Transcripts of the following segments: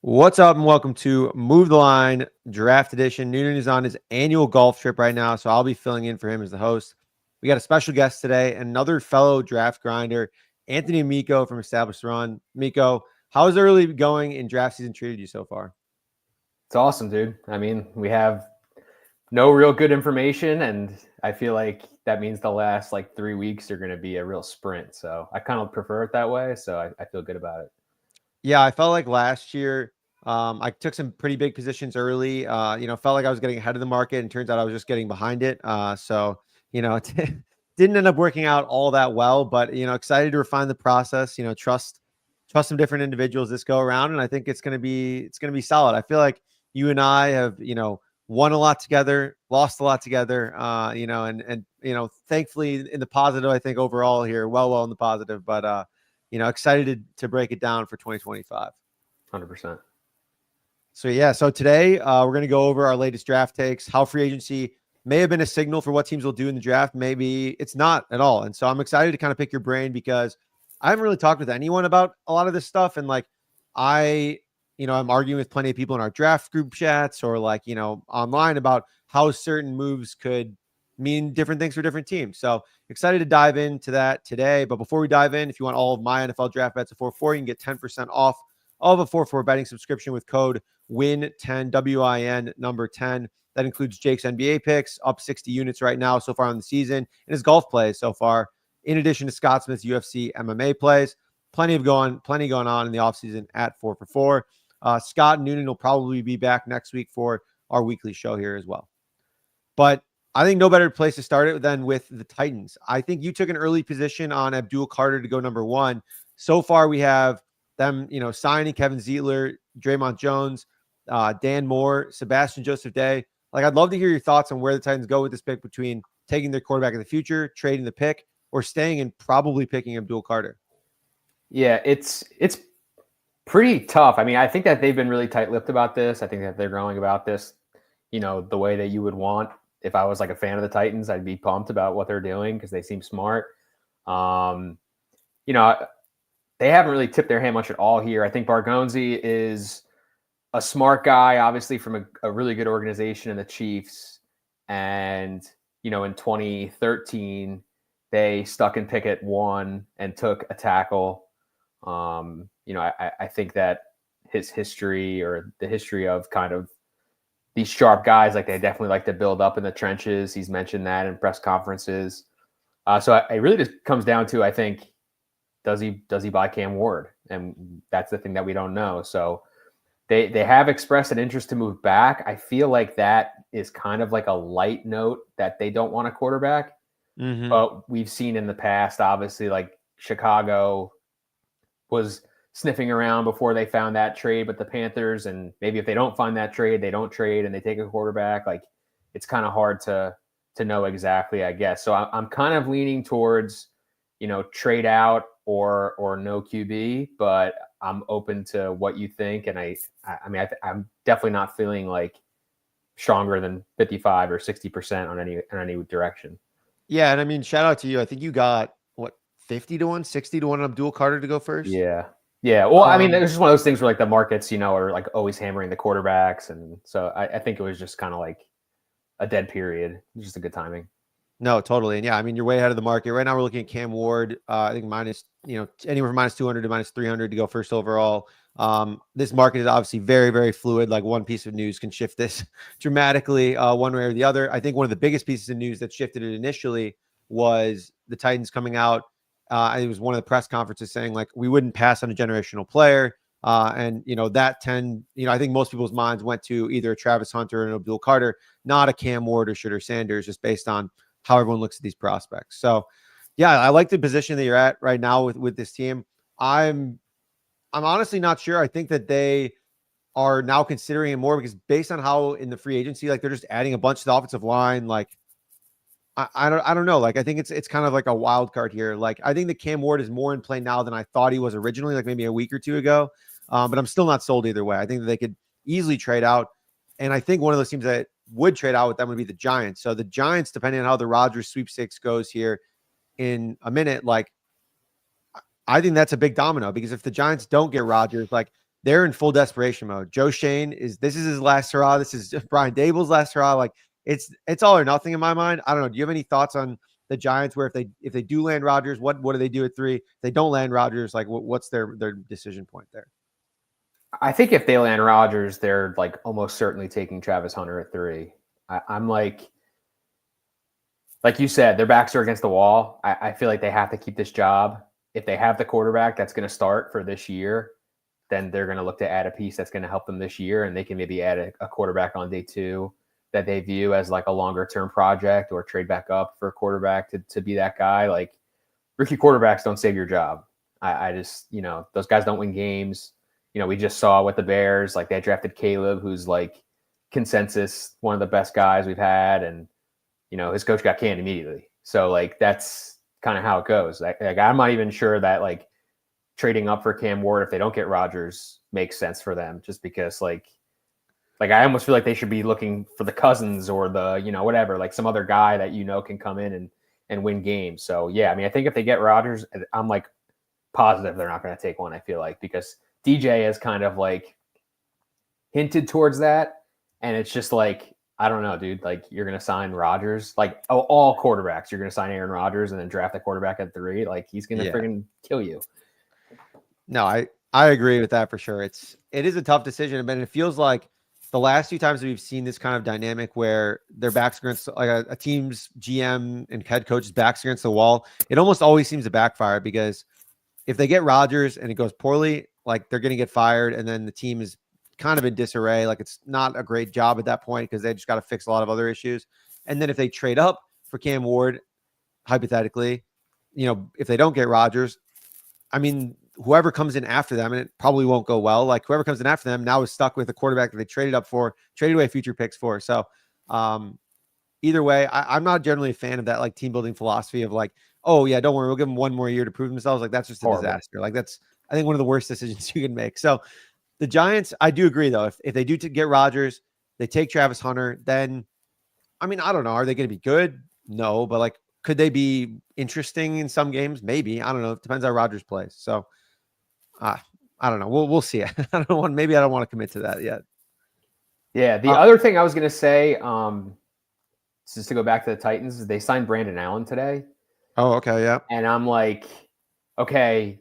What's up, and welcome to Move the Line Draft Edition. Noonan is on his annual golf trip right now, so I'll be filling in for him as the host. We got a special guest today, another fellow draft grinder, Anthony Amico from Established Run. Miko, how's early going in draft season treated you so far? It's awesome, dude. I mean, we have no real good information, and I feel like that means the last 3 weeks are going to be a real sprint. So I kind of prefer it that way. So I feel good about it. Yeah, I felt like last year I took some pretty big positions early. Felt like I was getting ahead of the market, and turns out I was just getting behind it. It didn't end up working out all that well, but excited to refine the process. Trust some different individuals this go around, and I think it's gonna be solid. I feel like you and I have won a lot together, lost a lot together. Thankfully in the positive, I think overall here, well in the positive, but excited to break it down for 2025. 100%. So today we're going to go over our latest draft takes, how free agency may have been a signal for what teams will do in the draft. Maybe it's not at all. And so I'm excited to kind of pick your brain because I haven't really talked with anyone about a lot of this stuff. And I'm arguing with plenty of people in our draft group chats or online about how certain moves could mean different things for different teams. So excited to dive into that today. But before we dive in, if you want all of my NFL draft bets at 4-4, you can get 10% off of a 4-4 betting subscription with code WIN10, WIN number 10. That includes Jake's NBA picks, up 60 units right now so far in the season, and his golf plays so far, in addition to Scott Smith's UFC MMA plays. Plenty going on in the offseason at 4-4. Scott and Noonan will probably be back next week for our weekly show here as well. But I think no better place to start it than with the Titans. I think you took an early position on Abdul Carter to go number one. So far, we have them, signing Kevin Zeitler, Draymond Jones, Dan Moore, Sebastian Joseph Day. I'd love to hear your thoughts on where the Titans go with this pick between taking their quarterback in the future, trading the pick, or staying and probably picking Abdul Carter. Yeah, it's pretty tough. I mean, I think that they've been really tight-lipped about this. I think that they're going about this, the way that you would want. If I was a fan of the Titans, I'd be pumped about what they're doing because they seem smart. They haven't really tipped their hand much at all here. I think Bargonzi is a smart guy, obviously from a really good organization in the Chiefs. And, in 2013, they stuck in Pickett 1 and took a tackle. I think that his history or the history of kind of these sharp guys, they definitely like to build up in the trenches. He's mentioned that in press conferences. So it really just comes down to, I think, does he buy Cam Ward? And that's the thing that we don't know. So they have expressed an interest to move back. I feel like that is kind of a light note that they don't want a quarterback. Mm-hmm. But we've seen in the past, obviously, Chicago was sniffing around before they found that trade, but the Panthers, and maybe if they don't find that trade, they don't trade and they take a quarterback. It's kind of hard to know exactly, I guess. So I'm kind of leaning towards, trade out or no QB, but I'm open to what you think. And I'm definitely not feeling stronger than 55 or 60% on any direction. Yeah. And I mean, shout out to you. I think you got 50-1, 60-1 on Abdul Carter to go first. Yeah. Well, I mean, it's just one of those things where the markets, are always hammering the quarterbacks. And so I think it was just kind of a dead period. It was just a good timing. No, totally. And yeah, I mean, you're way ahead of the market. Right now we're looking at Cam Ward. I think minus, anywhere from minus 200 to minus 300 to go first overall. This market is obviously very, very fluid. One piece of news can shift this dramatically one way or the other. I think one of the biggest pieces of news that shifted it initially was the Titans coming out. It was one of the press conferences saying we wouldn't pass on a generational player. I think most people's minds went to either Travis Hunter and Abdul Carter, not a Cam Ward or Shedeur Sanders, just based on how everyone looks at these prospects. So yeah, I like the position that you're at right now with this team. I'm honestly not sure. I think that they are now considering it more because based on how in the free agency, they're just adding a bunch to the offensive line. I don't know. I think it's kind of a wild card here. I think that Cam Ward is more in play now than I thought he was originally, maybe a week or two ago. But I'm still not sold either way. I think that they could easily trade out. And I think one of those teams that would trade out with them would be the Giants. So the Giants, depending on how the Rodgers sweepstakes goes here in a minute, I think that's a big domino because if the Giants don't get Rodgers, they're in full desperation mode. Joe Shane this is his last hurrah. This is Brian Dable's last hurrah. Like it's all or nothing in my mind. I don't know. Do you have any thoughts on the Giants where if they do land Rodgers, what do they do at 3? If they don't land Rodgers, like what's their decision point there? I think if they land Rodgers, they're like almost certainly taking Travis Hunter at 3. I'm like you said, their backs are against the wall. I feel like they have to keep this job. If they have the quarterback that's going to start for this year, then they're going to look to add a piece that's going to help them this year, and they can maybe add a quarterback on day 2 that they view as like a longer term project, or trade back up for a quarterback to be that guy. Like rookie quarterbacks don't save your job. I just, those guys don't win games. We just saw with the Bears, like they drafted Caleb, who's like consensus one of the best guys we've had, and his coach got canned immediately. So like that's kind of how it goes. Like I'm not even sure that like trading up for Cam Ward if they don't get Rodgers makes sense for them, just because like I almost feel like they should be looking for the Cousins or the whatever, like some other guy that can come in and win games. So yeah, I mean I think if they get Rodgers, I'm like positive they're not going to take one. I feel like because DJ has kind of like hinted towards that, and it's just like I don't know, dude. Like you're going to sign Rodgers, like all quarterbacks. You're going to sign Aaron Rodgers and then draft a quarterback at 3. Like he's going to freaking kill you. No, I agree with that for sure. It is a tough decision, but it feels like the last few times we've seen this kind of dynamic where their backs against like a team's GM and head coach's backs against the wall, it almost always seems to backfire, because if they get Rodgers and it goes poorly, like they're going to get fired, and then the team is kind of in disarray. Like it's not a great job at that point because they just got to fix a lot of other issues. And then if they trade up for Cam Ward, hypothetically, if they don't get Rodgers, I mean, whoever comes in after them, and it probably won't go well, like whoever comes in after them now is stuck with a quarterback that they traded up for, traded away future picks for. So either way, I'm not generally a fan of that like team building philosophy of like, oh yeah, don't worry, we'll give them one more year to prove themselves. Like that's just a disaster. Like that's, I think, one of the worst decisions you can make. So the Giants, I do agree though. If they do get Rodgers, they take Travis Hunter, then I mean, I don't know. Are they going to be good? No, but like, could they be interesting in some games? Maybe. I don't know. It depends how Rodgers plays. So I don't know. We'll see. Maybe I don't want to commit to that yet. Yeah. The other thing I was going to say, just to go back to the Titans, is they signed Brandon Allen today. Oh, okay. Yeah. And I'm like, okay.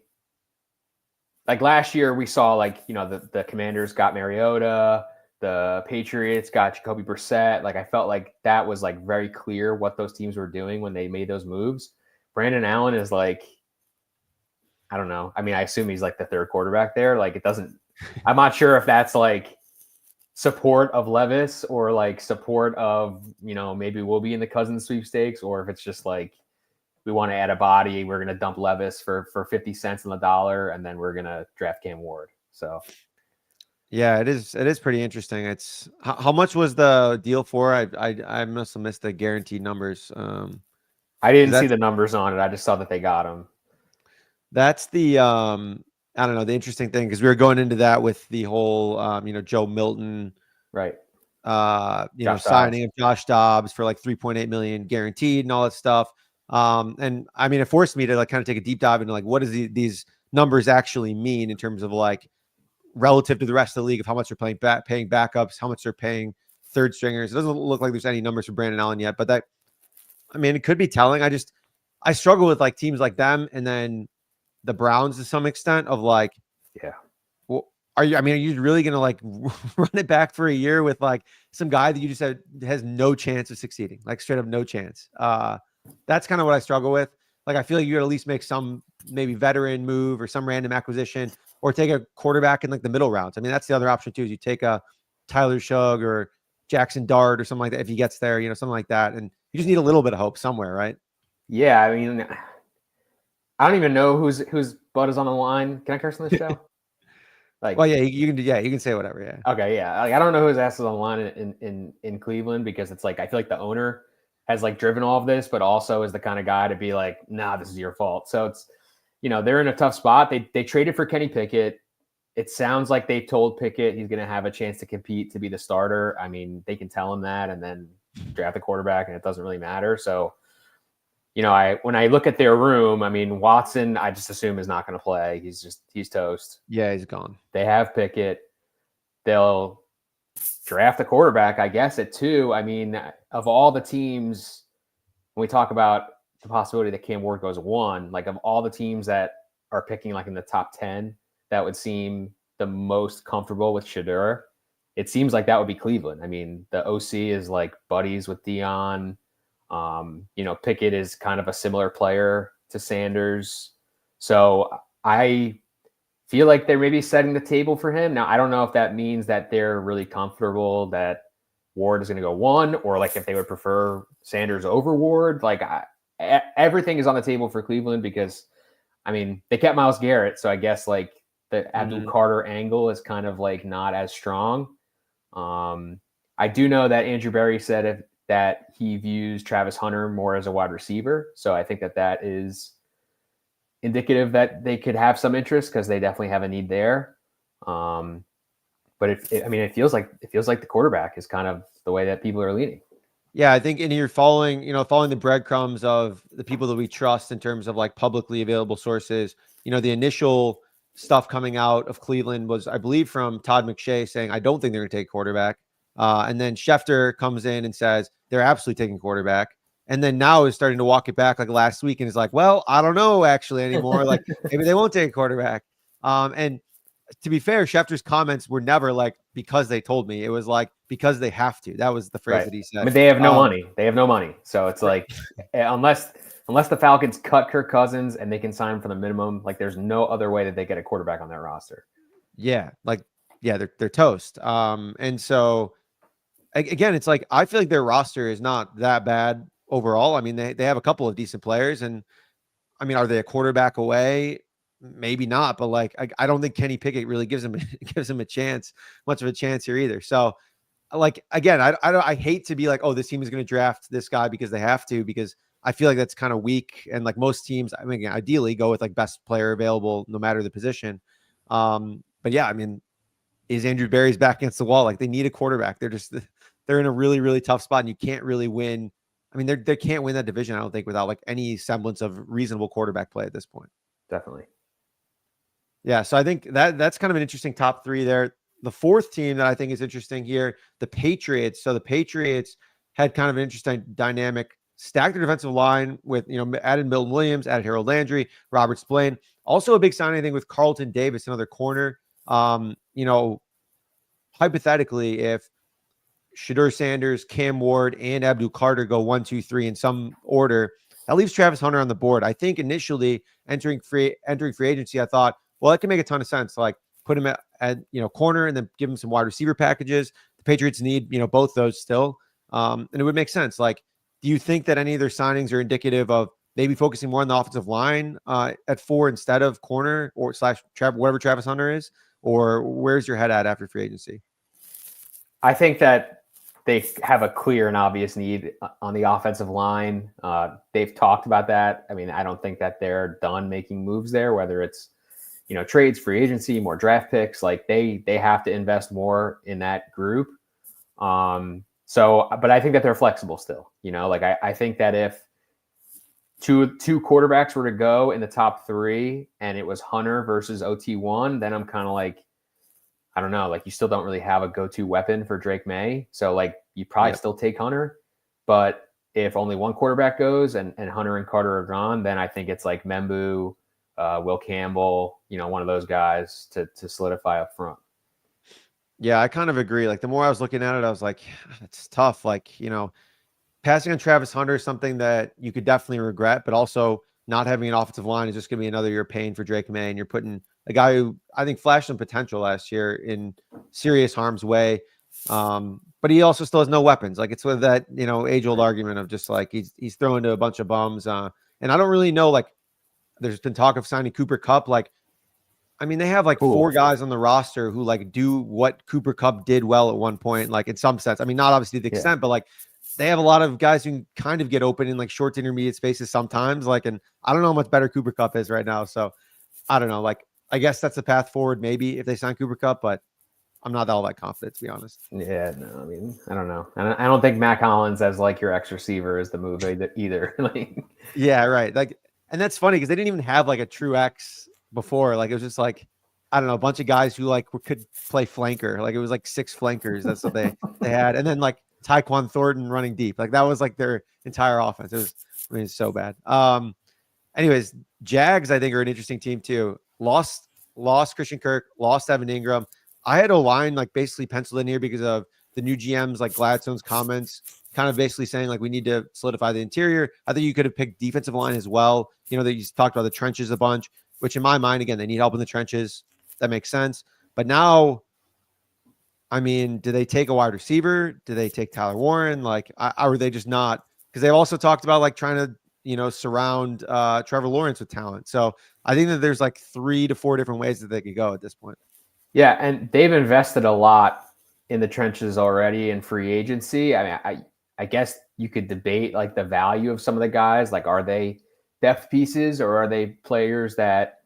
Like last year we saw like, the Commanders got Mariota, the Patriots got Jacoby Brissett. Like I felt like that was like very clear what those teams were doing when they made those moves. Brandon Allen is like, I don't know. I mean, I assume he's like the 3rd quarterback there. Like I'm not sure if that's like support of Levis or like support of, maybe we'll be in the Cousins sweepstakes, or if it's just like, we want to add a body. We're going to dump Levis for 50 cents on the dollar, and then we're going to draft Cam Ward. So, yeah, it is pretty interesting. It's how much was the deal for? I must have missed the guaranteed numbers. I didn't see the numbers on it. I just saw that they got him. That's the I don't know, the interesting thing, because we were going into that with the whole Joe Milton, right? Signing of Josh Dobbs for like 3.8 million guaranteed and all that stuff. And I mean, it forced me to like kind of take a deep dive into like what does these numbers actually mean in terms of like relative to the rest of the league, of how much they're paying backups, how much they're paying third stringers. It doesn't look like there's any numbers for Brandon Allen yet, but it could be telling. I struggle with like teams like them, and then the Browns to some extent of like, yeah. Well, are you really going to like run it back for a year with like some guy that you just said has no chance of succeeding, like straight up no chance? That's kind of what I struggle with. Like, I feel like you got to at least make some maybe veteran move or some random acquisition, or take a quarterback in like the middle rounds. I mean, that's the other option too, is you take a Tyler Shugg or Jackson Dart or something like that. If he gets there, something like that. And you just need a little bit of hope somewhere, right? Yeah. I mean, I don't even know whose butt is on the line. Can I curse on this show? Like, well, yeah, you can say whatever. Yeah. Okay. Yeah. Like, I don't know whose ass is on the line in Cleveland, because it's like, I feel like the owner has like driven all of this, but also is the kind of guy to be like, nah, this is your fault. So it's, they're in a tough spot. They traded for Kenny Pickett. It sounds like they told Pickett he's going to have a chance to compete to be the starter. I mean, they can tell him that and then draft a quarterback, and it doesn't really matter. So, when I look at their room, I mean, Watson, I just assume is not going to play. He's toast. Yeah, he's gone. They have Pickett. They'll draft a quarterback, I guess, at 2. I mean, of all the teams, when we talk about the possibility that Cam Ward goes 1, like of all the teams that are picking like in the top 10, that would seem the most comfortable with Shedeur. It seems like that would be Cleveland. I mean, the OC is like buddies with Dion. Pickett is kind of a similar player to Sanders. So I feel like they're maybe setting the table for him. Now, I don't know if that means that they're really comfortable that Ward is going to go 1, or like if they would prefer Sanders over Ward. Like everything is on the table for Cleveland because, I mean, they kept Myles Garrett. So I guess like the Abdul Carter angle is kind of like not as strong. I do know that Andrew Berry said that he views Travis Hunter more as a wide receiver. So I think that is indicative that they could have some interest because they definitely have a need there. But it feels like the quarterback is kind of the way that people are leaning. Yeah, I think, and you're following the breadcrumbs of the people that we trust in terms of like publicly available sources. The initial stuff coming out of Cleveland was, I believe, from Todd McShay saying, I don't think they're going to take quarterback. And then Schefter comes in and says they're absolutely taking quarterback. And then now is starting to walk it back like last week and is like, well, I don't know actually anymore. Like maybe they won't take a quarterback. And to be fair, Schefter's comments were never like, because they told me. It was like, because they have to. That was the phrase that he said. I mean, they have no money. They have no money. So it's like, unless the Falcons cut Kirk Cousins and they can sign him for the minimum, like there's no other way that they get a quarterback on their roster. Yeah. They're toast. And so again, it's like, I feel like their roster is not that bad overall. I mean, they have a couple of decent players, and I mean, are they a quarterback away? Maybe not, but like, I don't think Kenny Pickett really gives him a chance, much of a chance here either. So like, again, I hate to be like, oh, this team is going to draft this guy because they have to, because I feel like that's kind of weak. And like most teams, I mean, ideally go with like best player available, no matter the position. But yeah, I mean, is Andrew Berry's back against the wall? Like they need a quarterback. They're in a really, really tough spot, and you can't really win. I mean, they can't win that division, I don't think, without like any semblance of reasonable quarterback play at this point. Definitely. Yeah. So I think that's kind of an interesting top 3 there. The 4th team that I think is interesting here, the Patriots. So the Patriots had kind of an interesting dynamic, stacked their defensive line with, added Milton Williams, added Harold Landry, Robert Spillane. Also a big signing, I think, with Carlton Davis, another corner. Hypothetically, if Shedeur Sanders, Cam Ward, and Abdul Carter go 1, 2, 3 in some order, that leaves Travis Hunter on the board. I think initially entering free agency, I thought, well, that can make a ton of sense. Like put him at corner and then give him some wide receiver packages. The Patriots need, both those still. And it would make sense. Like, do you think that any of their signings are indicative of maybe focusing more on the offensive line at 4 instead of corner or / whatever Travis Hunter is? Or where's your head at after free agency? I think that they have a clear and obvious need on the offensive line. They've talked about that. I mean, I don't think that they're done making moves there, whether it's, trades, free agency, more draft picks. Like they have to invest more in that group. But I think that they're flexible still, like I think that if two quarterbacks were to go in the top 3 and it was Hunter versus OT1, then I'm kind of like, I don't know, like you still don't really have a go-to weapon for Drake May. So like you probably still take Hunter, but if only one quarterback goes and Hunter and Carter are gone, then I think it's like Membu, Will Campbell, one of those guys to solidify up front. Yeah, I kind of agree. Like the more I was looking at it, I was like, it's tough. Like, passing on Travis Hunter is something that you could definitely regret, but also not having an offensive line is just going to be another year paying for Drake May. And you're putting a guy who I think flashed some potential last year in serious harm's way. But he also still has no weapons. Like it's with that, age old argument of just like, he's throwing to a bunch of bums. And I don't really know, like there's been talk of signing Cooper Kupp. Like, I mean, they have like 4 guys on the roster who like do what Cooper Kupp did well at one point, like in some sense. I mean, not obviously the extent, but like they have a lot of guys who kind of get open in like short to intermediate spaces sometimes. Like, and I don't know how much better Cooper Kupp is right now. So I don't know. Like, I guess that's the path forward, maybe if they sign Cooper Kupp, but I'm not all that confident, to be honest. Yeah, no, I mean, I don't know. I don't think Matt Collins as like your X receiver is the move either. Like, Yeah, right. Like, and that's funny because they didn't even have like a true X before. Like, it was just like, I don't know, a bunch of guys who like could play flanker. Like, it was like 6 flankers. That's what they had, and then like Tyquan Thornton running deep. Like, that was like their entire offense. It was, I mean, it's so bad. Anyways, Jags I think are an interesting team too. Lost Christian Kirk, lost Evan Ingram. I had O-line like basically penciled in here because of the new GM's like Gladstone's comments, kind of basically saying like we need to solidify the interior. I think you could have picked defensive line as well. You know, that you talked about the trenches a bunch, which in my mind, again, they need help in the trenches. That makes sense. But now, I mean, do they take a wide receiver? Do they take Tyler Warren? Like, are they just not? Because they've also talked about like trying to, you know, surround Trevor Lawrence with talent. So I think that there's like 3 to 4 different ways that they could go at this point. yeah, and they've invested a lot in the trenches already in free agency. I mean, I guess you could debate like the value of some of the guys. Like, are they depth pieces or are they players that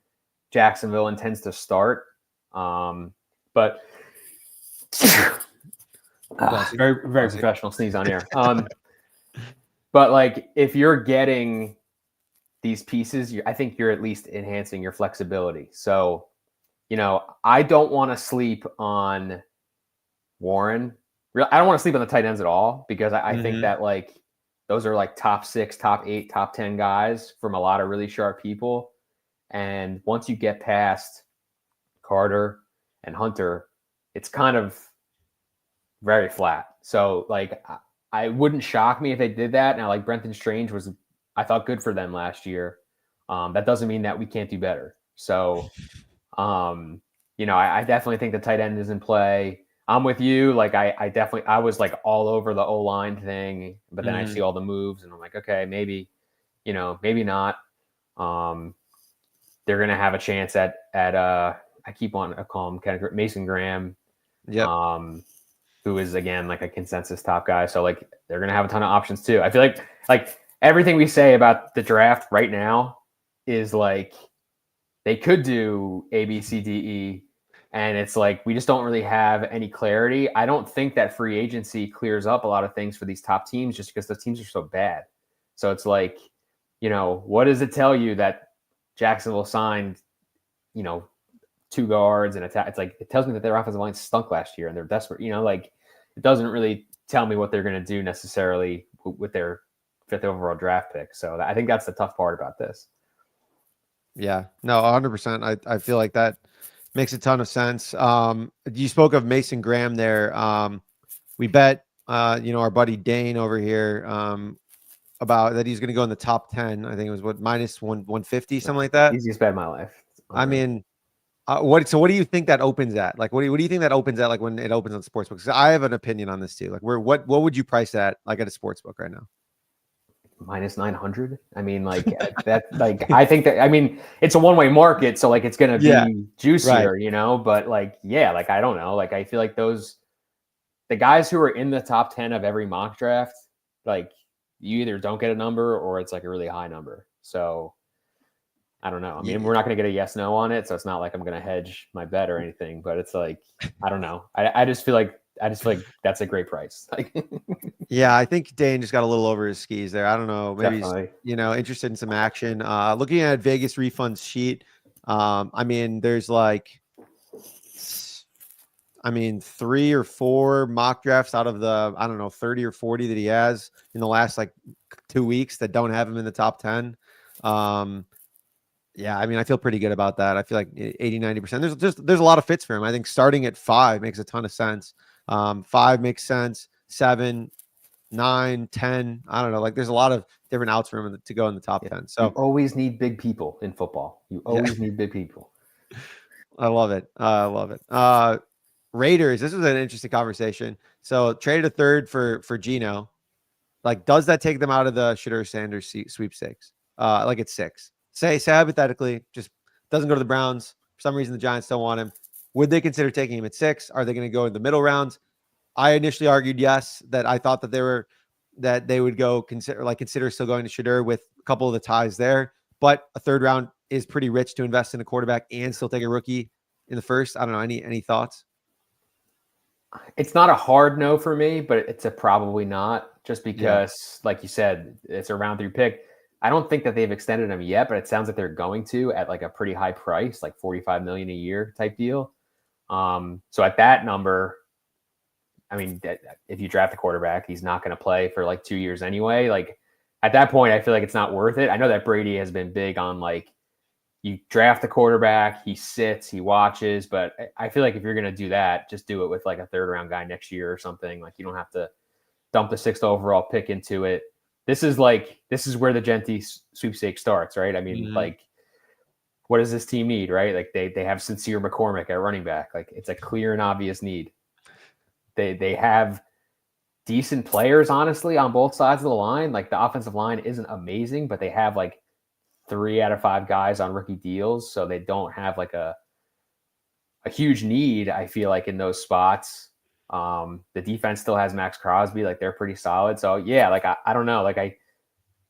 Jacksonville intends to start? But very, very professional sneeze on air. But like, if you're getting these pieces, I think you're at least enhancing your flexibility. So, you know, I don't want to sleep on Warren. I don't want to sleep on the tight ends at all because I think that like those are like top 6, top 8, top 10 guys from a lot of really sharp people. And once you get past Carter and Hunter, it's kind of very flat. So like I wouldn't shock me if they did that. Now, like Brenton Strange was, I thought, good for them last year. That doesn't mean that we can't do better. So, you know, I definitely think the tight end is in play. I'm with you. Like I was like all over the O-line thing, but then I see all the moves and I'm like, okay, maybe, you know, maybe not. They're going to have a chance at I keep on calling him kind of Mason Graham. Yeah. Who is again like a consensus top guy. So like they're gonna have a ton of options too. I feel like everything we say about the draft right now is like they could do A, B, C, D, E, and it's like we just don't really have any clarity. I don't think that free agency clears up a lot of things for these top teams just because the teams are so bad. So it's like, you know, what does it tell you that Jacksonville signed, you know, 2 guards and attack? It's like it tells me that their offensive line stunk last year and they're desperate. You know, like it doesn't really tell me what they're going to do necessarily with their 5th overall draft pick. So I think that's the tough part about this. Yeah, no, 100%. I feel like that makes a ton of sense. You spoke of Mason Graham there. We bet, you know, our buddy Dane over here, about that he's going to go in the top 10. I think it was what -150, something like that. Easiest bet of my life. I mean, what do you think that opens at? Like, what do you think that opens at? Like when it opens on sportsbook? Because I have an opinion on this too. Like, what would you price that like at a sportsbook right now? -900. I mean, like that. Like I think that. I mean, it's a one-way market, so like it's gonna be juicier, you know. But like, yeah, like I don't know. Like I feel like the guys who are in the top 10 of every mock draft, like you either don't get a number or it's like a really high number. So I don't know. I mean, we're not going to get a yes, no on it. So it's not like I'm going to hedge my bet or anything, but it's like, I don't know. I just feel like that's a great price. Like, yeah, I think Dane just got a little over his skis there. I don't know. Maybe definitely. he's, you know, interested in some action. Looking at Vegas refunds sheet. I mean, there's like, I mean, 3 or 4 mock drafts out of the, I don't know, 30 or 40 that he has in the last like 2 weeks that don't have him in the top 10. Yeah, I mean, I feel pretty good about that. I feel like 80-90%. There's a lot of fits for him. I think starting at 5 makes a ton of sense. 5 makes sense. 7, 9, 10. I don't know. Like there's a lot of different outs for him to go in the top 10. So you always need big people in football. You always need big people. I love it. I love it. Raiders. This was an interesting conversation. So traded a 3rd for Geno. Like, does that take them out of the Shedeur Sanders sweepstakes? Like it's 6. Say hypothetically, just doesn't go to the Browns. For some reason, the Giants don't want him. Would they consider taking him at 6? Are they going to go in the middle rounds? I initially argued yes, that I thought that they would go consider still going to Shedeur with a couple of the ties there. But a 3rd round is pretty rich to invest in a quarterback and still take a rookie in the 1st. I don't know. Any thoughts? It's not a hard no for me, but it's a probably not, just Yeah. because, like you said, it's a round 3 pick. I don't think that they've extended him yet, but it sounds like they're going to at like a pretty high price, like 45 million a year type deal. So at that number, I mean, if you draft a quarterback, he's not going to play for like 2 years anyway. Like at that point, I feel like it's not worth it. I know that Brady has been big on like, you draft the quarterback, he sits, he watches, but I feel like if you're going to do that, just do it with like a 3rd round guy next year or something. Like you don't have to dump the 6th overall pick into it. This is where the Genty sweepstakes starts, right? I mean, like, what does this team need, right? Like they have Sincere McCormick at running back. Like it's a clear and obvious need. They have decent players, honestly, on both sides of the line. Like the offensive line isn't amazing, but they have like 3 out of 5 guys on rookie deals, so they don't have like a huge need, I feel like, in those spots. The defense still has Max Crosby, like they're pretty solid. So yeah, like I don't know. Like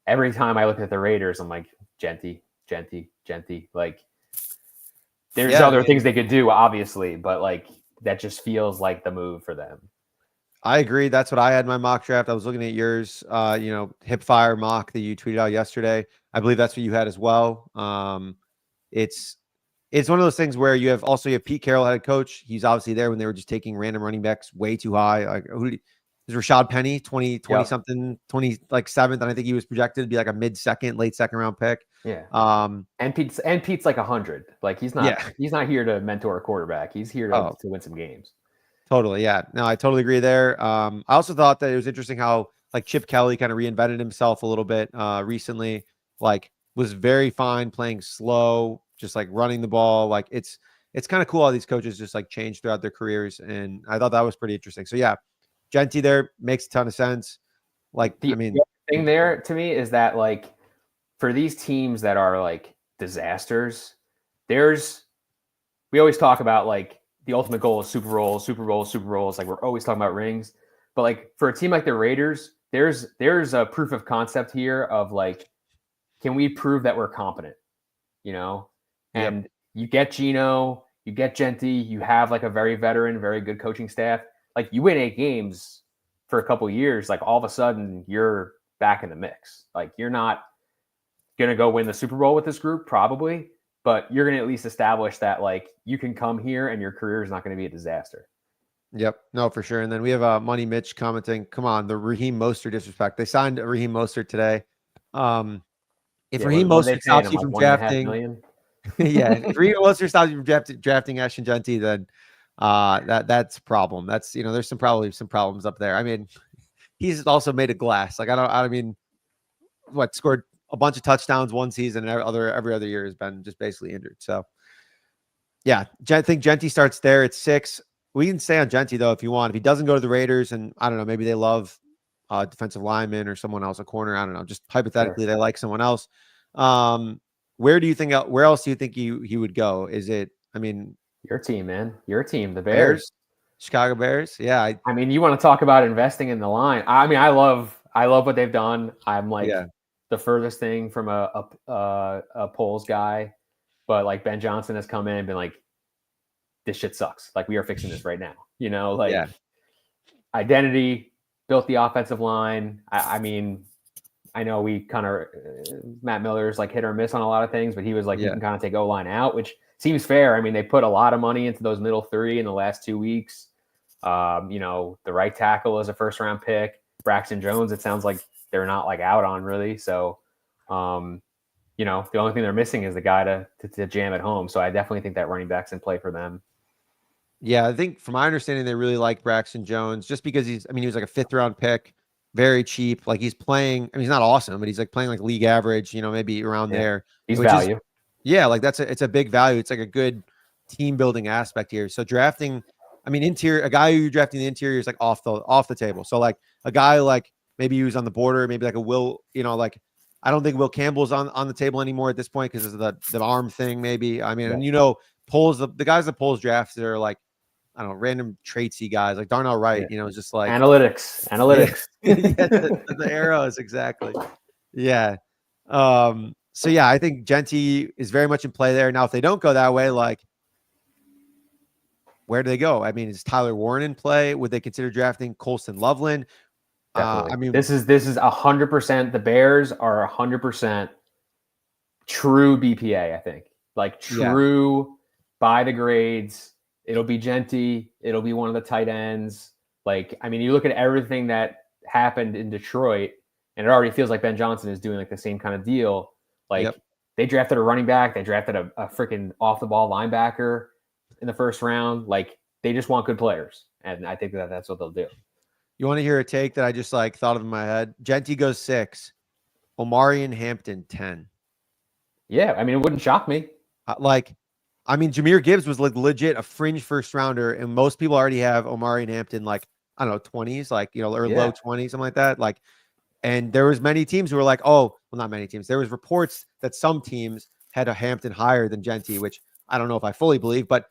every time I look at the Raiders, I'm like, Genty. Like there's other things they could do, obviously, but like that just feels like the move for them. I agree. That's what I had in my mock draft. I was looking at yours, Hipfire mock that you tweeted out yesterday. I believe that's what you had as well. It's one of those things where you have Pete Carroll, head coach. He's obviously there when they were just taking random running backs way too high. Like is Rashad Penny 20 something, 20 like 7th, and I think he was projected to be like a mid-second, late 2nd round pick. Yeah. And Pete's like 100. Like he's not here to mentor a quarterback. He's here to win some games. Totally. Yeah. No, I totally agree there. I also thought that it was interesting how like Chip Kelly kind of reinvented himself a little bit recently, like was very fine playing slow, just like running the ball. Like it's kind of cool how these coaches just like change throughout their careers. And I thought that was pretty interesting. So yeah, Genty there makes a ton of sense. Like, the thing there to me is that like for these teams that are like disasters, we always talk about like the ultimate goal is Super Bowls. Like we're always talking about rings, but like for a team like the Raiders, there's a proof of concept here of like, can we prove that we're competent? And you get Geno, you get Genty, you have like a very veteran, very good coaching staff. Like you win 8 games for a couple of years, like all of a sudden you're back in the mix. Like you're not gonna go win the Super Bowl with this group, probably, but you're going to at least establish that like you can come here and your career is not going to be a disaster. Yep. No, for sure. And then we have Money Mitch commenting, come on, the Raheem Mostert disrespect. They signed Raheem Mostert today. If Raheem Mostert stops you from drafting, if Raheem Mostert stops you from drafting Ashton Genty, then that's a problem. That's, there's probably some problems up there. I mean, he's also made of glass. Like, scored a bunch of touchdowns one season, and every other year has been just basically injured. So yeah, I think Genty starts there at 6. We can stay on Genty though if you want. If he doesn't go to the Raiders, and I don't know, maybe they love defensive lineman or someone else, a corner. I don't know. Just hypothetically, they like someone else. Where else do you think he would go? Is it? I mean, your team, man. Your team, the Bears. Chicago Bears. Yeah. I mean, you want to talk about investing in the line. I mean, I love what they've done. I'm like the furthest thing from a polls guy, but like Ben Johnson has come in and been like, this shit sucks. Like we are fixing this right now. Identity, built the offensive line. I mean, I know we kind of Matt Miller's like hit or miss on a lot of things, but he was like, you can kind of take O-line out, which seems fair. I mean, they put a lot of money into those middle 3 in the last 2 weeks. The right tackle is a 1st round pick. Braxton Jones, it sounds like they're not like out on really. So, the only thing they're missing is the guy to jam at home. So I definitely think that running back's in play for them. Yeah, I think from my understanding, they really like Braxton Jones just because he was like a 5th round pick, very cheap. Like he's playing, he's not awesome, but he's like playing like league average, maybe around there. He's value. Like it's a big value. It's like a good team building aspect here. So drafting, a guy who you're drafting the interior is like off the table. So like a guy like maybe he was on the border, maybe like a Will, I don't think Will Campbell's on the table anymore at this point because of the arm thing. Maybe polls the guys that polls drafts that are like I don't know random traitsy guys like Darnell Wright. It's just like analytics. The arrows exactly. Yeah. So yeah, I think Genty is very much in play there. Now, if they don't go that way, like where do they go? I mean, is Tyler Warren in play? Would they consider drafting Colston Loveland? Definitely. I mean, this is 100%. The Bears are 100% true BPA. I think like true by the grades. It'll be Genty. It'll be one of the tight ends. Like, I mean, you look at everything that happened in Detroit, and it already feels like Ben Johnson is doing like the same kind of deal. Like they drafted a running back, they drafted a freaking off the ball linebacker in the first round. Like they just want good players, and I think that's what they'll do. You want to hear a take that I just like thought of in my head? Genty goes 6, Omarion Hampton 10. Yeah, I mean, it wouldn't shock me. I mean, Jahmyr Gibbs was like legit a fringe first rounder, and most people already have Omarion Hampton like, I don't know, 20s, like, you know, or low 20s, something like that. Like, and there was many teams who were like, oh, well, not many teams. There was reports that some teams had a Hampton higher than Genty, which I don't know if I fully believe, but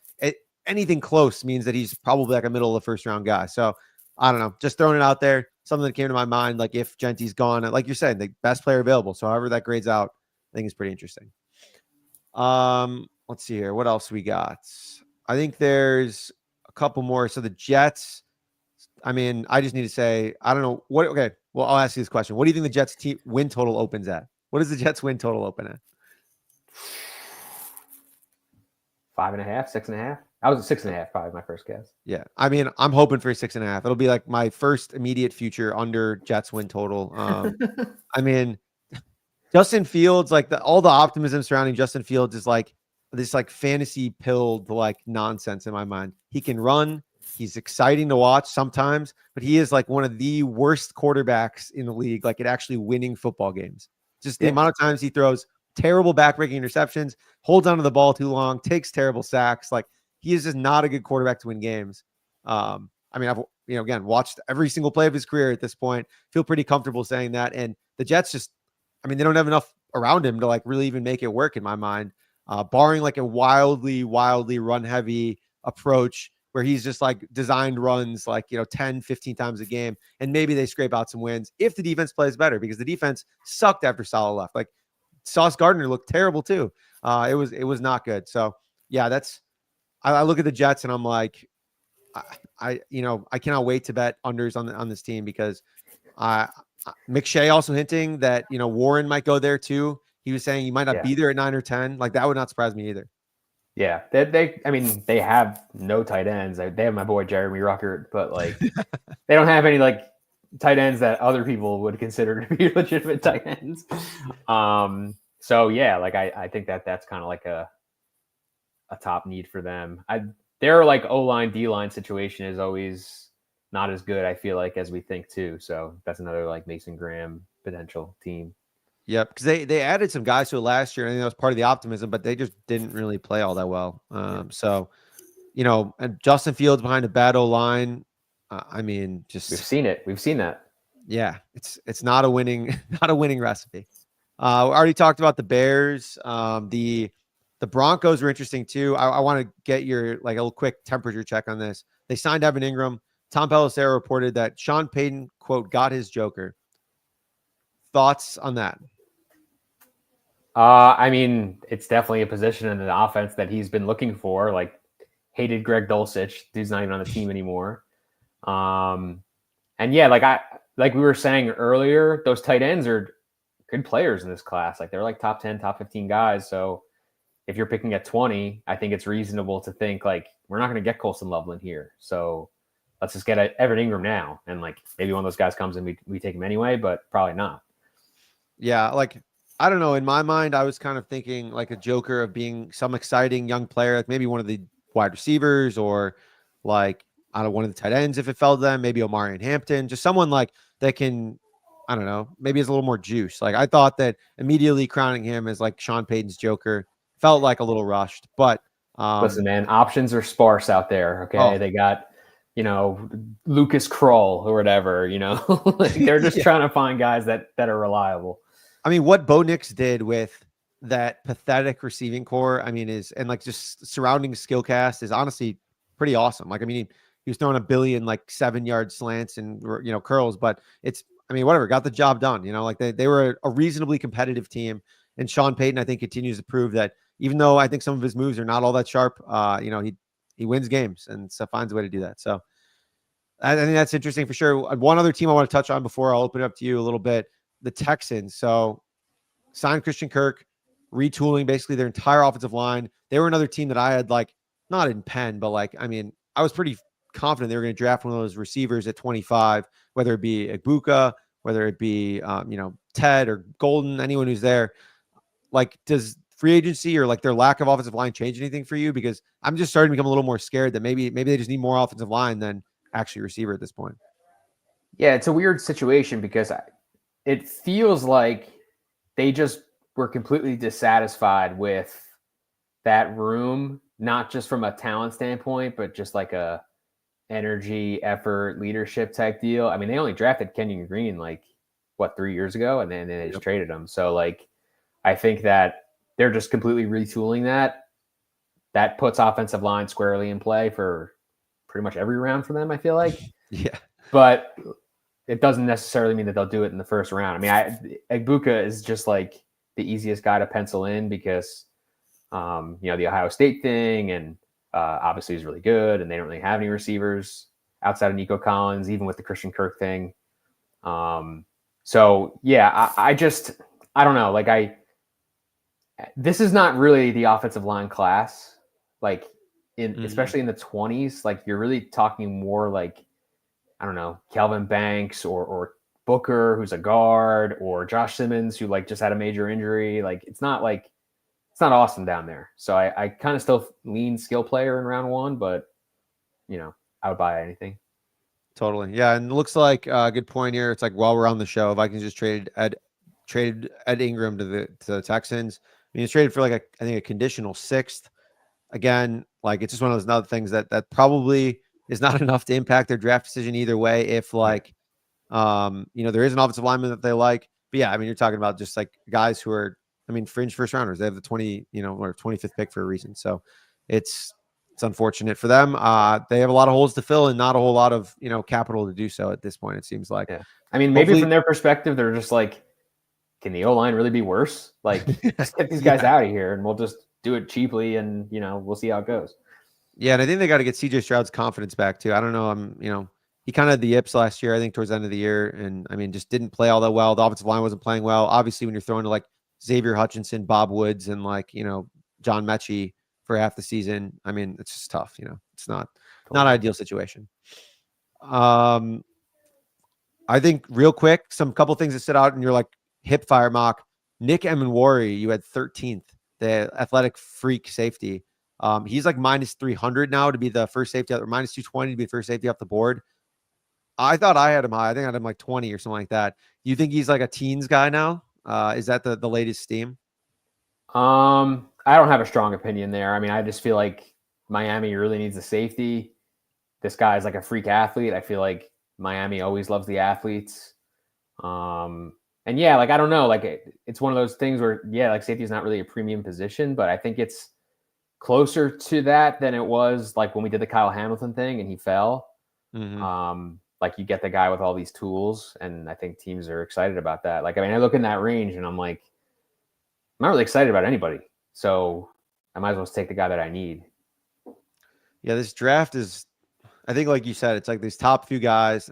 anything close means that he's probably like a middle of the first round guy. So I don't know, just throwing it out there. Something that came to my mind, like if Genty's gone, like you're saying, the best player available. So however that grades out, I think it's pretty interesting. Let's see here. What else we got? I think there's a couple more. So the Jets, I mean, I just need to say, I don't know what. Okay. Well, I'll ask you this question. What do you think the Jets team win total opens at? What does the Jets win total open at? 5.5, 6.5. I was at 6.5, probably my first guess. Yeah. I mean, I'm hoping for 6.5. It'll be like my first immediate future under Jets win total. I mean, Justin Fields, like all the optimism surrounding Justin Fields is like this like fantasy pilled like nonsense in my mind. He can run. He's exciting to watch sometimes, but he is like one of the worst quarterbacks in the league, like at actually winning football games. Just the amount of times he throws terrible backbreaking interceptions, holds onto the ball too long, takes terrible sacks. Like he is just not a good quarterback to win games. I mean, I've, again, watched every single play of his career at this point, feel pretty comfortable saying that. And the Jets just, I mean, they don't have enough around him to like really even make it work in my mind, barring like a wildly run heavy approach where he's just like designed runs like, 10, 15 times a game. And maybe they scrape out some wins if the defense plays better, because the defense sucked after Saleh left. Like Sauce Gardner looked terrible too. It was not good. So yeah, I look at the Jets and I'm like, I cannot wait to bet unders on this team, because McShay also hinting that, Warren might go there too. He was saying he might not be there at 9 or 10. Like that would not surprise me either. Yeah, they have no tight ends. They have my boy Jeremy Ruckert, but like they don't have any like tight ends that other people would consider to be legitimate tight ends. So yeah, like I think that's kind of like a top need for them. Their like O-line, D-line situation is always not as good, I feel like, as we think too. So that's another like Mason Graham potential team. Yep, because they added some guys to it last year. I think that was part of the optimism, but they just didn't really play all that well. So, and Justin Fields behind a bad O-line. I mean, just we've seen it. We've seen that. Yeah, it's not a winning recipe. We already talked about the Bears. The Broncos were interesting too. I want to get your like a little quick temperature check on this. They signed Evan Ingram. Tom Pelissero reported that Sean Payton, quote, got his joker. Thoughts on that? I mean, it's definitely a position in the offense that he's been looking for. Like, hated Greg Dulcich. Dude's not even on the team anymore. And yeah, like we were saying earlier, those tight ends are good players in this class. Like they're like top 10, top 15 guys. So if you're picking at 20, I think it's reasonable to think like we're not going to get Colston Loveland here. So let's just get Evan Ingram now. And like maybe one of those guys comes and we take him anyway, but probably not. Yeah, like I don't know. In my mind, I was kind of thinking like a joker of being some exciting young player, like maybe one of the wide receivers or like, I don't know, one of the tight ends if it fell to them, maybe Omarion Hampton, just someone like that can, I don't know, maybe has a little more juice. Like I thought that immediately crowning him as like Sean Payton's joker felt like a little rushed, but listen, man, options are sparse out there. Okay. They got, Lucas Kroll or whatever, like they're just trying to find guys that are reliable. I mean, what Bo Nix did with that pathetic receiving core, I mean, and like just surrounding skill cast is honestly pretty awesome. Like, I mean, he was throwing a billion, like 7-yard slants and, curls, but whatever, got the job done, like they were a reasonably competitive team. And Sean Payton, I think, continues to prove that even though I think some of his moves are not all that sharp, he wins games and so finds a way to do that. So I think that's interesting for sure. One other team I want to touch on before I'll open it up to you a little bit, the Texans. So signed Christian Kirk, retooling basically their entire offensive line. They were another team that I had like, not in pen, but like, I mean, I was pretty confident they were going to draft one of those receivers at 25, whether it be Ibuka, whether it be, Ted or Golden, anyone who's there. Like, does free agency or like their lack of offensive line change anything for you? Because I'm just starting to become a little more scared that maybe they just need more offensive line than actually receiver at this point. Yeah, it's a weird situation because it feels like they just were completely dissatisfied with that room, not just from a talent standpoint, but just like a energy, effort, leadership type deal. I mean, they only drafted Kenyon Green like 3 years ago, and then they just traded him. So like, I think that they're just completely retooling that. That puts offensive line squarely in play for pretty much every round for them, I feel like. Yeah. But it doesn't necessarily mean that they'll do it in the first round. I mean, Ibuka is just like the easiest guy to pencil in because, the Ohio State thing, and obviously he's really good, and they don't really have any receivers outside of Nico Collins, even with the Christian Kirk thing. So yeah, I don't know. Like this is not really the offensive line class, like especially in the 20s. Like you're really talking more like, I don't know, Kelvin Banks or Booker, who's a guard, or Josh Simmons, who like just had a major injury. Like it's not awesome down there. So I kind of still lean skill player in round one, but I would buy anything. Totally. Yeah. And it looks like a good point here. It's like while we're on the show, Vikings just traded Ed Ingram to the Texans. I mean, he's traded for like I think a conditional 6th. Again, like it's just one of those other things that probably is not enough to impact their draft decision either way. If like, there is an offensive lineman that they like, but yeah, I mean, you're talking about just like guys who are, I mean, fringe first rounders. They have the 25th pick for a reason. So it's unfortunate for them. They have a lot of holes to fill and not a whole lot of, capital to do so at this point. It seems like, yeah. I mean, maybe from their perspective, they're just like, can the O-line really be worse? Like, just get these guys out of here and we'll just do it cheaply and, we'll see how it goes. Yeah. And I think they got to get CJ Stroud's confidence back too. I don't know. He kind of had the yips last year, I think towards the end of the year. And I mean, just didn't play all that well. The offensive line wasn't playing well. Obviously, when you're throwing to like Xavier Hutchinson, Bob Woods, and like, John Mechie for half the season, I mean, it's just tough. It's not an ideal situation. I think real quick, couple things that stood out in your like hip fire mock. Nick Emenwari, you had 13th, the athletic freak safety. He's like minus 300 now to be the first safety, or minus 220 to be the first safety off the board. I thought I had him high. I think I had him like 20 or something like that. You think he's like a teens guy now? Is that the latest steam? I don't have a strong opinion there. I mean, I just feel like Miami really needs a safety. This guy is like a freak athlete. I feel like Miami always loves the athletes. And yeah, like, I don't know, like it's one of those things where, yeah, like safety is not really a premium position, but I think it's closer to that than it was like when we did the Kyle Hamilton thing and he fell. Mm-hmm. Like you get the guy with all these tools, and I think teams are excited about that. Like, I mean, I look in that range and I'm like, I'm not really excited about anybody. So I might as well just take the guy that I need. Yeah, this draft is, I think like you said, it's like these top few guys,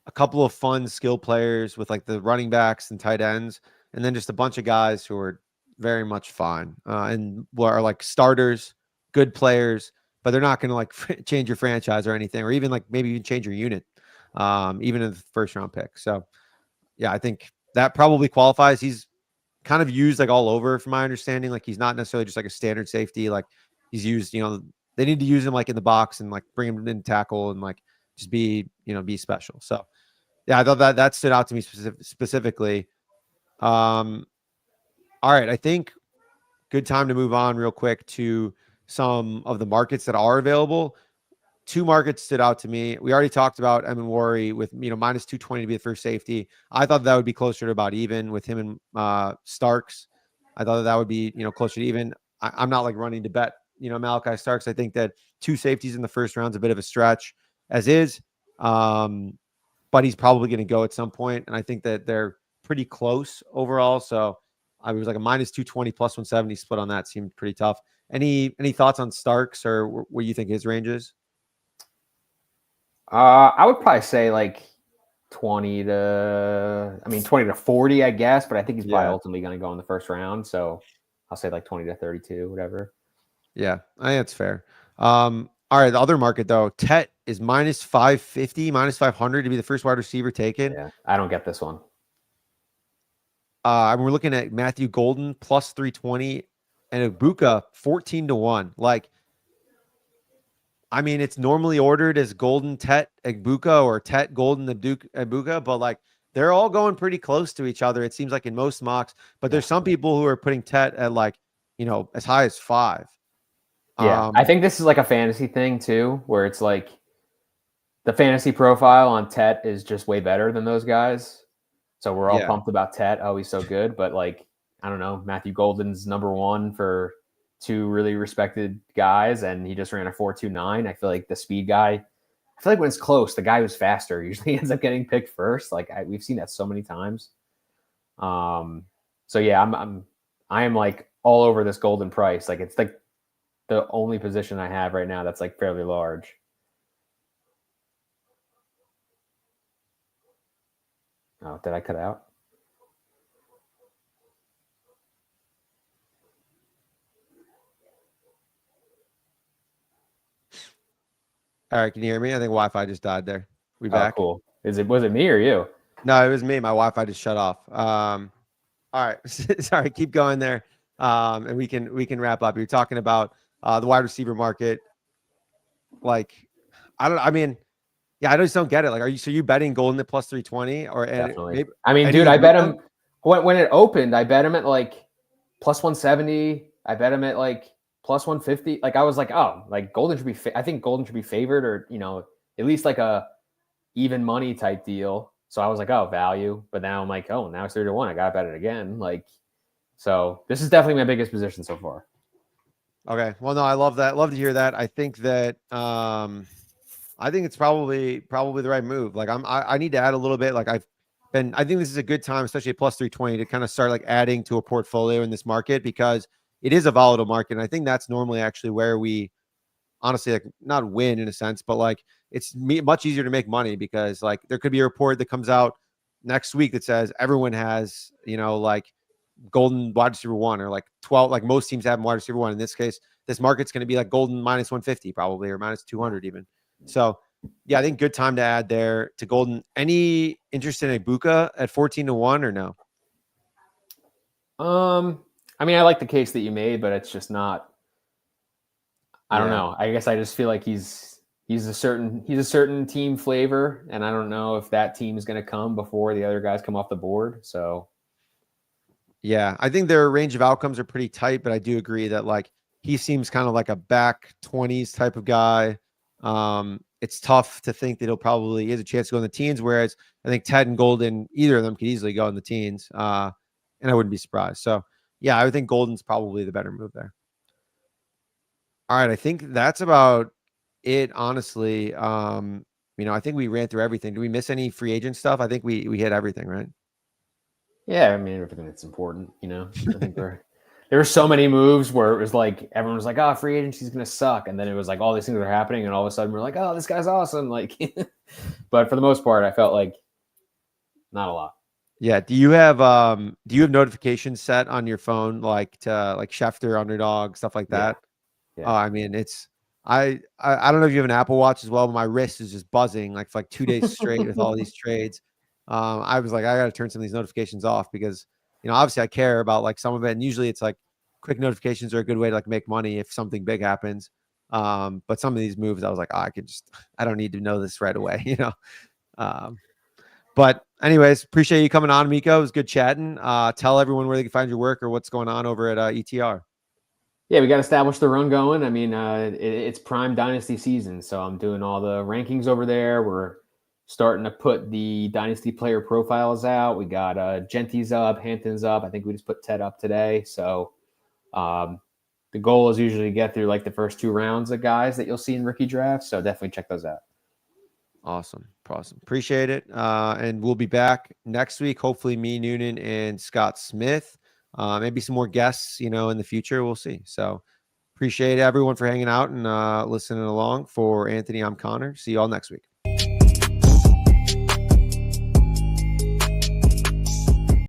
a couple of fun skill players with like the running backs and tight ends, and then just a bunch of guys who are very much fine and are like starters, good players, but they're not going to like change your franchise or anything, or even like maybe even change your unit, even in the first round pick. So yeah, I think that probably qualifies. He's kind of used like all over from my understanding. Like he's not necessarily just like a standard safety. Like he's used, they need to use him like in the box and like bring him in tackle and like just be special. So yeah, I thought that stood out to me specifically. All right, I think good time to move on real quick to some of the markets that are available. 2 markets stood out to me. We already talked about Emenwari with minus 220 to be the first safety. I thought that would be closer to about even with him and Starks. I thought that would be closer to even. I'm not like running to bet Malachi Starks. I think that 2 safeties in the first round is a bit of a stretch as is, but he's probably going to go at some point, and I think that they're pretty close overall. So I was like a minus 220 plus 170 split on that seemed pretty tough. Any thoughts on Starks or what you think his range is? I would probably say like 20 to 40, I guess, but I think he's probably Yeah. ultimately going to go in the first round. So I'll say like 20 to 32, whatever. Yeah, I think that's fair. All right, the other market though, Tet is minus 550, minus 500 to be the first wide receiver taken. Yeah, I don't get this one. We're looking at Matthew Golden plus 320 and Ibuka 14-1. Like, I mean, it's normally ordered as Golden Tet Ibuka or Tet Golden Ibuka, but like they're all going pretty close to each other. It seems like in most mocks, but there's some people who are putting Tet at like, as high as 5. Yeah, I think this is like a fantasy thing too, where it's like the fantasy profile on Tet is just way better than those guys. So we're all pumped about Tet. Oh, he's so good. But like, I don't know, Matthew Golden's number one for 2 really respected guys, and he just ran a 4.29. I feel like the speed guy, I feel like when it's close, the guy who's faster usually ends up getting picked first. Like we've seen that so many times. So yeah, I am like all over this Golden price. Like it's like the only position I have right now that's like fairly large. Oh, did I cut out? All right, can you hear me? I think Wi-Fi just died there. We back? Cool. Was it me or you? No, it was me. My Wi-Fi just shut off. All right. Sorry, keep going there. And we can wrap up. You're talking about the wide receiver market. Like, I mean, yeah, I just don't get it. Like, so you betting Golden at plus 320 or Definitely. maybe, I mean, dude, I bet him when it opened, I bet him at like plus 170. I bet him at like plus 150. Like I was like, oh, like Golden should be, I think Golden should be favored or, at least like a even money type deal. So I was like, oh, value. But now I'm like, oh, now it's 3-1. I got to bet it again. Like, so this is definitely my biggest position so far. Okay. Well, no, I love that. Love to hear that. I think that, I think it's probably the right move. Like I need to add a little bit. Like I think this is a good time, especially at plus 320 to kind of start like adding to a portfolio in this market because it is a volatile market. And I think that's normally actually where we honestly like not win in a sense, but like it's much easier to make money because like there could be a report that comes out next week that says everyone has, like Golden wide receiver 1 or like 12, like most teams have wide receiver 1. In this case, this market's going to be like Golden minus 150 probably or minus 200 even. So yeah, I think good time to add there to Golden. Any interest in Ibuka at 14-1 or no? I mean, I like the case that you made, but it's just not. I don't know. I guess I just feel like he's a certain team flavor, and I don't know if that team is going to come before the other guys come off the board. So yeah, I think their range of outcomes are pretty tight, but I do agree that like he seems kind of like a back 20s type of guy. It's tough to think that he has a chance to go in the teens, whereas I think Ted and Golden, either of them could easily go in the teens. And I wouldn't be surprised. So yeah, I would think Golden's probably the better move there. All right. I think that's about it, honestly. I think we ran through everything. Do we miss any free agent stuff? I think we hit everything, right? Yeah, I mean everything that's important, I think there were so many moves where it was like everyone was like, "Oh, free agency is gonna suck," and then it was like all these things are happening, and all of a sudden we're like, "Oh, this guy's awesome!" Like, but for the most part, I felt like not a lot. Yeah. Do you have notifications set on your phone like to like Schefter, Underdog, stuff like that? Yeah. Oh, I mean, I don't know if you have an Apple Watch as well, but my wrist is just buzzing like for like 2 days straight with all these trades. I was like, I got to turn some of these notifications off because, obviously I care about like some of it. And usually it's like quick notifications are a good way to like make money if something big happens. But some of these moves, I was like, I don't need to know this right away, But anyways, appreciate you coming on, Miko. It was good chatting. Tell everyone where they can find your work or what's going on over at ETR. Yeah, we got to establish the run going. I mean, it's prime dynasty season, so I'm doing all the rankings over there. We're starting to put the dynasty player profiles out. We got Genty's up, Hampton's up. I think we just put Ted up today. So the goal is usually to get through like the first 2 rounds of guys that you'll see in rookie drafts. So definitely check those out. Awesome. Appreciate it. And we'll be back next week. Hopefully me, Noonan, and Scott Smith. Maybe some more guests, in the future. We'll see. So Appreciate everyone for hanging out and listening along. For Anthony, I'm Connor. See you all next week.